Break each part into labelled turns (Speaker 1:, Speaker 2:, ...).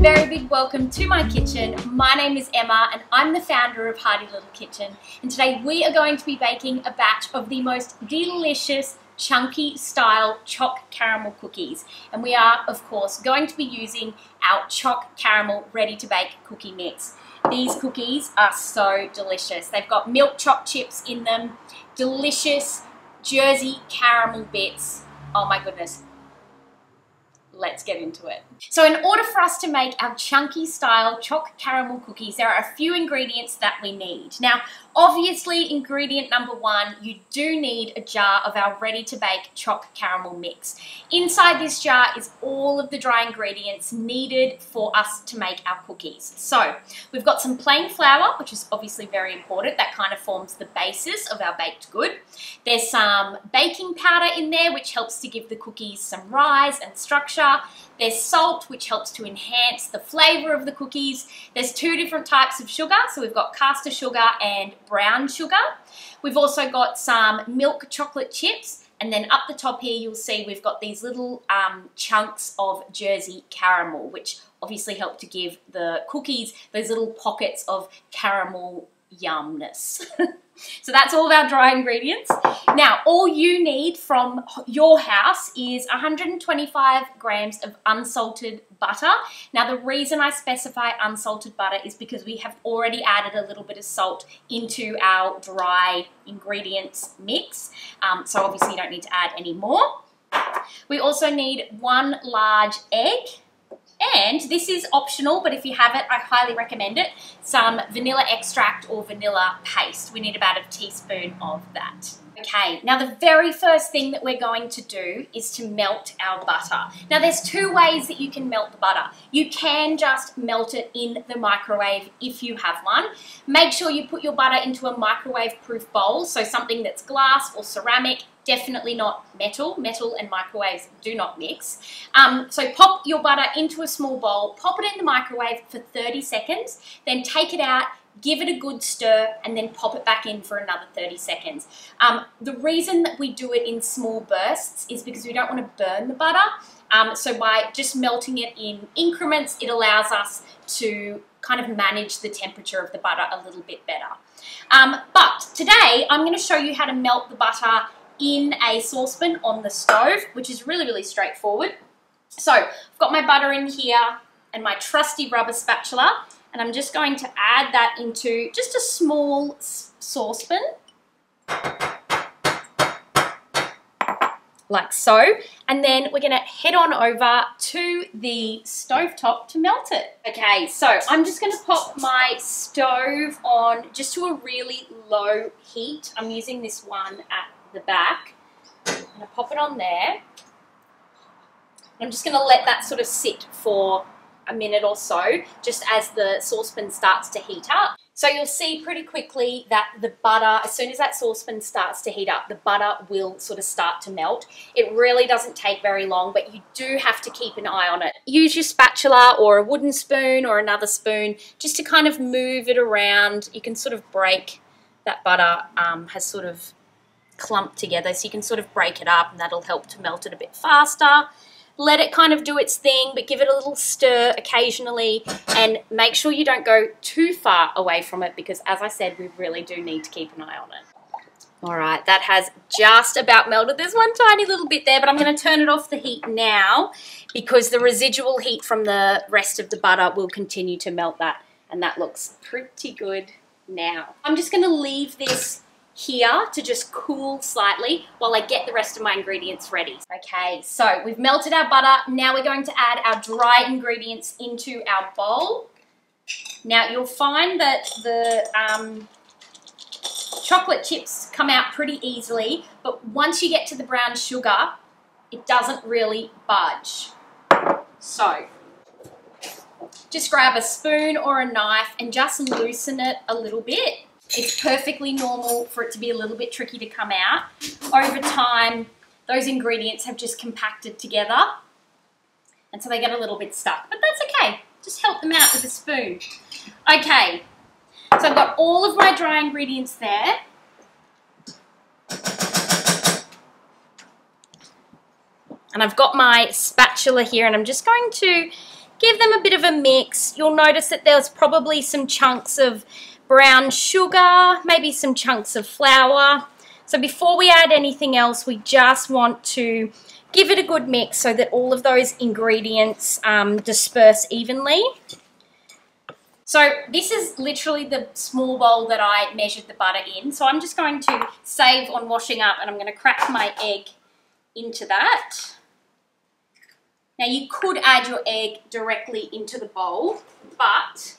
Speaker 1: very big welcome to my kitchen. My name is Emma and I'm the founder of Hearty Little Kitchen, and today we are going to be baking a batch of the most delicious chunky style Choc caramel cookies, and we are of course going to be using our Choc caramel ready to bake cookie mix. These cookies are so delicious. They've got milk choc chips in them, delicious Jersey caramel bits. Oh my goodness. Let's get into it. So in order for us to make our chunky style Choc caramel cookies, there are a few ingredients that we need. Now, obviously ingredient number one, you do need a jar of our ready to bake Choc caramel mix. Inside this jar is all of the dry ingredients needed for us to make our cookies. So we've got some plain flour, which is obviously very important. That kind of forms the basis of our baked good. There's some baking powder in there, which helps to give the cookies some rise and structure. There's salt, which helps to enhance the flavour of the cookies. There's two different types of sugar, so we've got caster sugar and brown sugar. We've also got some milk chocolate chips, and then up the top here you'll see we've got these little chunks of Jersey caramel, which obviously help to give the cookies those little pockets of caramel yumness. So that's all of our dry ingredients. Now, all you need from your house is 125 grams of unsalted butter. Now, the reason I specify unsalted butter is because we have already added a little bit of salt into our dry ingredients mix. So obviously you don't need to add any more. We also need 1 large egg. And this is optional, but if you have it, I highly recommend it. Some vanilla extract or vanilla paste. We need about a teaspoon of that. Okay, now the very first thing that we're going to do is to melt our butter. Now there's two ways that you can melt the butter. You can just melt it in the microwave if you have one. Make sure you put your butter into a microwave-proof bowl, so something that's glass or ceramic. Definitely not metal. Metal and microwaves do not mix. So pop your butter into a small bowl, pop it in the microwave for 30 seconds, then take it out, give it a good stir, and then pop it back in for another 30 seconds. The reason that we do it in small bursts is because we don't want to burn the butter. So by just melting it in increments, it allows us to kind of manage the temperature of the butter a little bit better. But today, I'm going to show you how to melt the butter in a saucepan on the stove, which is really, really straightforward. So I've got my butter in here and my trusty rubber spatula, and I'm just going to add that into just a small saucepan, like so, and then we're going to head on over to the stovetop to melt it. Okay, so I'm just going to pop my stove on just to a really low heat. I'm using this one at the back. I'm going to pop it on there. I'm just going to let that sort of sit for a minute or so, just as the saucepan starts to heat up. So you'll see pretty quickly that the butter, as soon as that saucepan starts to heat up, the butter will sort of start to melt. It really doesn't take very long, but you do have to keep an eye on it. Use your spatula or a wooden spoon or another spoon just to kind of move it around. You can sort of break, that butter has sort of clumped together, so you can sort of break it up and that'll help to melt it a bit faster. Let it kind of do its thing, but give it a little stir occasionally, and make sure you don't go too far away from it because, as I said, we really do need to keep an eye on it. All right, that has just about melted. There's one tiny little bit there, but I'm going to turn it off the heat now because the residual heat from the rest of the butter will continue to melt that, and that looks pretty good now. I'm just going to leave this here to just cool slightly while I get the rest of my ingredients ready. Okay, so we've melted our butter. Now we're going to add our dry ingredients into our bowl. Now you'll find that the chocolate chips come out pretty easily, but once you get to the brown sugar, it doesn't really budge. So just grab a spoon or a knife and just loosen it a little bit. It's perfectly normal for it to be a little bit tricky to come out. Over time, those ingredients have just compacted together, and so they get a little bit stuck. But that's okay. Just help them out with a spoon. Okay, so I've got all of my dry ingredients there. And I've got my spatula here, and I'm just going to give them a bit of a mix. You'll notice that there's probably some chunks of brown sugar, maybe some chunks of flour. So before we add anything else, we just want to give it a good mix so that all of those ingredients disperse evenly. So this is literally the small bowl that I measured the butter in. So I'm just going to save on washing up, and I'm going to crack my egg into that. Now you could add your egg directly into the bowl, but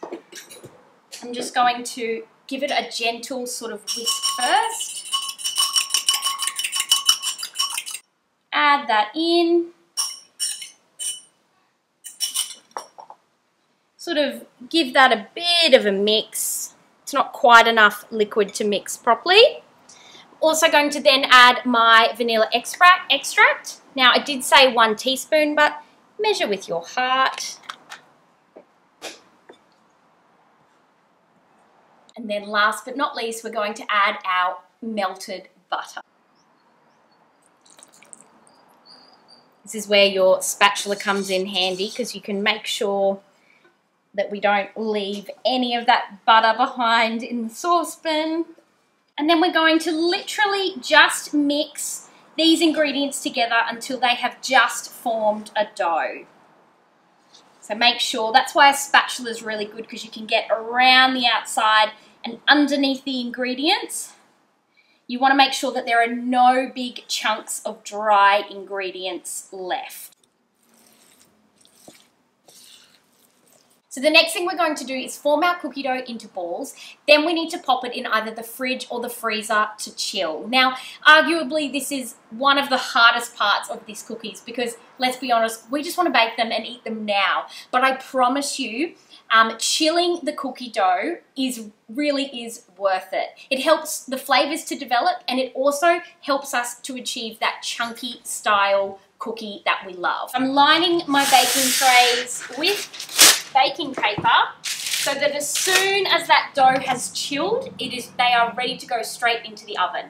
Speaker 1: I'm just going to give it a gentle sort of whisk first. Add that in. Sort of give that a bit of a mix. It's not quite enough liquid to mix properly. Also going to then add my vanilla extract. Now I did say 1 teaspoon, but measure with your heart. And then last but not least, we're going to add our melted butter. This is where your spatula comes in handy, because you can make sure that we don't leave any of that butter behind in the saucepan. And then we're going to literally just mix these ingredients together until they have just formed a dough. So make sure, that's why a spatula is really good, because you can get around the outside and underneath the ingredients. You want to make sure that there are no big chunks of dry ingredients left. So the next thing we're going to do is form our cookie dough into balls. Then we need to pop it in either the fridge or the freezer to chill. Now, arguably this is one of the hardest parts of these cookies, because let's be honest, we just want to bake them and eat them now. But I promise you, chilling the cookie dough really is worth it. It helps the flavors to develop, and it also helps us to achieve that chunky style cookie that we love. I'm lining my baking trays with baking paper so that as soon as that dough has chilled, they are ready to go straight into the oven.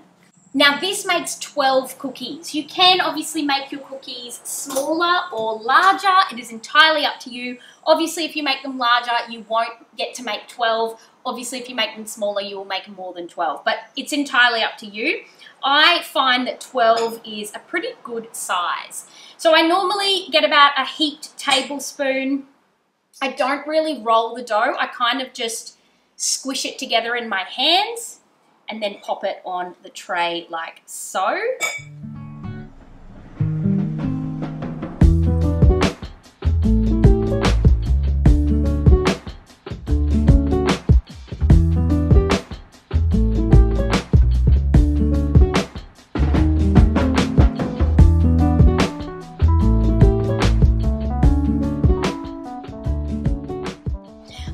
Speaker 1: Now this makes 12 cookies. You can obviously make your cookies smaller or larger. It is entirely up to you. Obviously if you make them larger, you won't get to make 12. Obviously if you make them smaller, you will make more than 12, but it's entirely up to you. I find that 12 is a pretty good size. So I normally get about a heaped tablespoon. I don't really roll the dough. I kind of just squish it together in my hands and then pop it on the tray like so.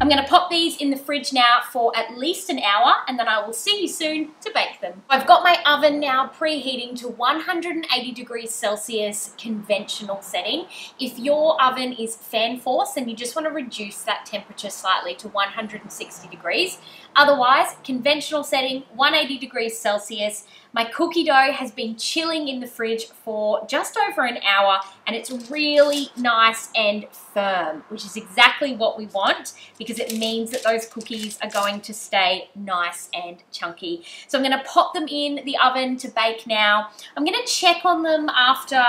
Speaker 1: I'm going to pop these in the fridge now for at least an hour, and then I will see you soon to bake them. I've got my oven now preheating to 180 degrees Celsius conventional setting. If your oven is fan force, then you just want to reduce that temperature slightly to 160 degrees. Otherwise, conventional setting, 180 degrees Celsius. My cookie dough has been chilling in the fridge for just over an hour, and it's really nice and firm, which is exactly what we want, because it means that those cookies are going to stay nice and chunky. So I'm going to pop them in the oven to bake now. I'm going to check on them after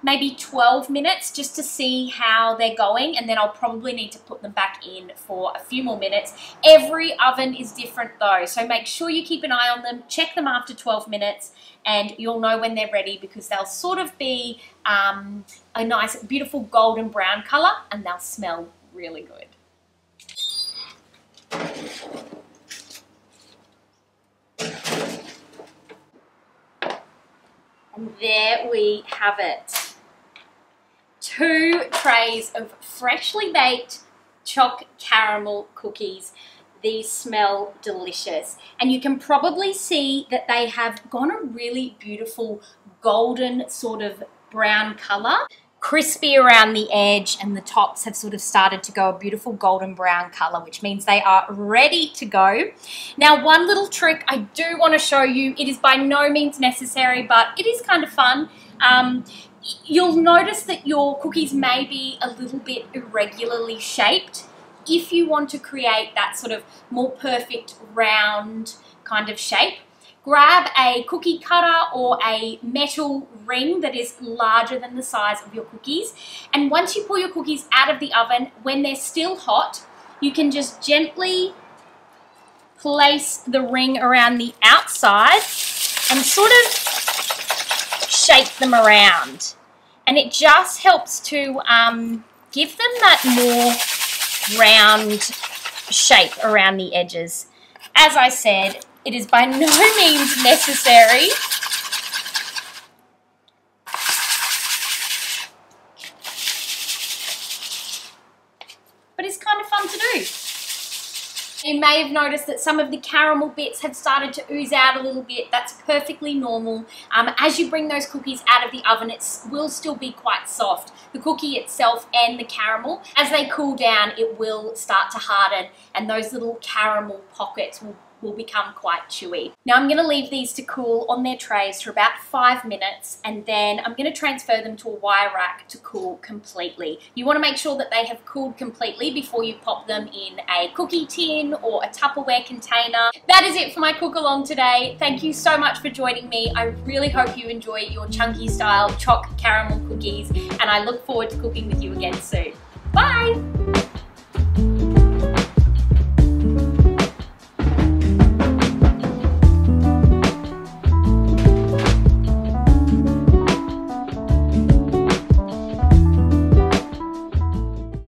Speaker 1: maybe 12 minutes just to see how they're going, and then I'll probably need to put them back in for a few more minutes. Every oven is different though, so make sure you keep an eye on them, check them after 12 minutes, and you'll know when they're ready, because they'll sort of be a nice beautiful golden brown color, and they'll smell really good. And there we have it. 2 trays of freshly baked Choc caramel cookies. These smell delicious, and you can probably see that they have gone a really beautiful golden sort of brown color. crispy around the edge, and the tops have sort of started to go a beautiful golden brown color, which means they are ready to go. Now, one little trick I do want to show you, it is by no means necessary, but it is kind of fun. You'll notice that your cookies may be a little bit irregularly shaped. If you want to create that sort of more perfect round kind of shape, grab a cookie cutter or a metal ring that is larger than the size of your cookies. And once you pull your cookies out of the oven, when they're still hot, you can just gently place the ring around the outside and sort of shake them around. And it just helps to give them that more round shape around the edges. As I said, it is by no means necessary. But it's kind of fun to do. You may have noticed that some of the caramel bits have started to ooze out a little bit. That's perfectly normal. As you bring those cookies out of the oven, it will still be quite soft. The cookie itself and the caramel, as they cool down, it will start to harden, and those little caramel pockets will become quite chewy. Now I'm going to leave these to cool on their trays for about 5 minutes, and then I'm going to transfer them to a wire rack to cool completely. You want to make sure that they have cooled completely before you pop them in a cookie tin or a Tupperware container. That is it for my cook along today. Thank you so much for joining me. I really hope you enjoy your chunky style Choc caramel cookies, and I look forward to cooking with you again soon. Bye!